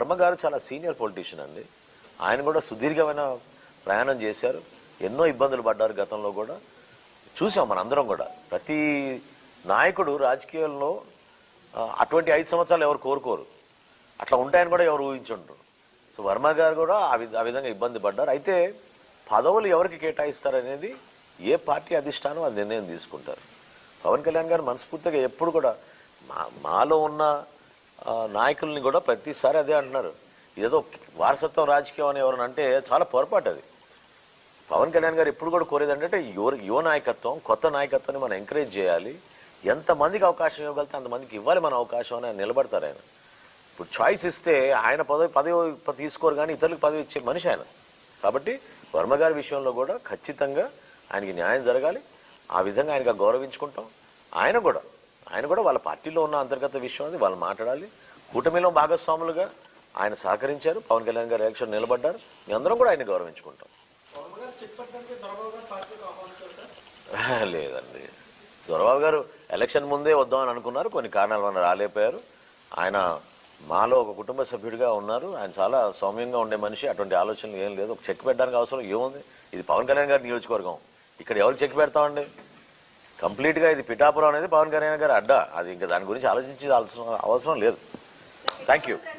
వర్మ గారు చాలా senior politician అండి. ఆయన కూడా సుదీర్ఘమైన ప్రయాణం చేశారు, ఎన్నో ఇబ్బందులు పడ్డారు గతంలో కూడా చూసాం మనందరం కూడా. ప్రతి నాయకుడు రాజకీయాల్లో అటువంటి 5 సంవత్సరాలు ఎవరు కోరుకోరు, అట్లా ఉంటాయని కూడా ఎవరు ఊహించుంటారు. సో వర్మ గారు కూడా ఆ విధంగా ఇబ్బంది పడ్డారు. అయితే పదవులు ఎవరికి కేటాయిస్తారనేది ఏ పార్టీ అధిష్టానం అది నిర్ణయం తీసుకుంటారు. పవన్ కళ్యాణ్ గారు మనస్ఫూర్తిగా ఎప్పుడు కూడా మాలో ఉన్న నాయకుల్ని కూడా ప్రతిసారి అదే అంటున్నారు. ఏదో వారసత్వం రాజకీయం అని ఎవరైనా అంటే చాలా పొరపాటు అది. పవన్ కళ్యాణ్ గారు ఎప్పుడు కూడా కోరేది అంటే యువ నాయకత్వం, కొత్త నాయకత్వాన్ని మనం ఎంకరేజ్ చేయాలి. ఎంతమందికి అవకాశం ఇవ్వగలితే అంతమందికి ఇవ్వాలి మన అవకాశం అని ఆయన నిలబడతారు. ఆయన ఇప్పుడు చాయిస్ ఇస్తే ఆయన పదవి తీసుకోరు, కానీ ఇతరులకు పదవి ఇచ్చే మనిషి ఆయన. కాబట్టి వర్మ గారి విషయంలో కూడా ఖచ్చితంగా ఆయనకి న్యాయం జరగాలి. ఆ విధంగా ఆయనగా గౌరవించుకుంటాం. ఆయన కూడా వాళ్ళ పార్టీలో ఉన్న అంతర్గత విషయం అది వాళ్ళు మాట్లాడాలి. కూటమిలో భాగస్వాములుగా ఆయన సహకరించారు. పవన్ కళ్యాణ్ గారు ఎలక్షన్ నిలబడ్డారు. మీ అందరం కూడా ఆయన గౌరవించుకుంటాం. లేదండి, దొరబాబు గారు ఎలక్షన్ ముందే వద్దామని అనుకున్నారు, కొన్ని కారణాల వల్ల రాలేకపోయారు. ఆయన మాలో ఒక కుటుంబ సభ్యుడిగా ఉన్నారు. ఆయన చాలా సౌమ్యంగా ఉండే మనిషి. అటువంటి ఆలోచనలు ఏం లేదు. ఒక చెక్ పెట్టడానికి అవసరం ఏముంది? ఇది పవన్ కళ్యాణ్ గారి నియోజకవర్గం, ఇక్కడ ఎవరు చెక్ పెడతామండి? కంప్లీట్గా ఇది పిఠాపురం అనేది పవన్ కళ్యాణ్ గారి అడ్డా. అది ఇంకా దాని గురించి ఆలోచించాల్సిన అవసరం లేదు. Thank you.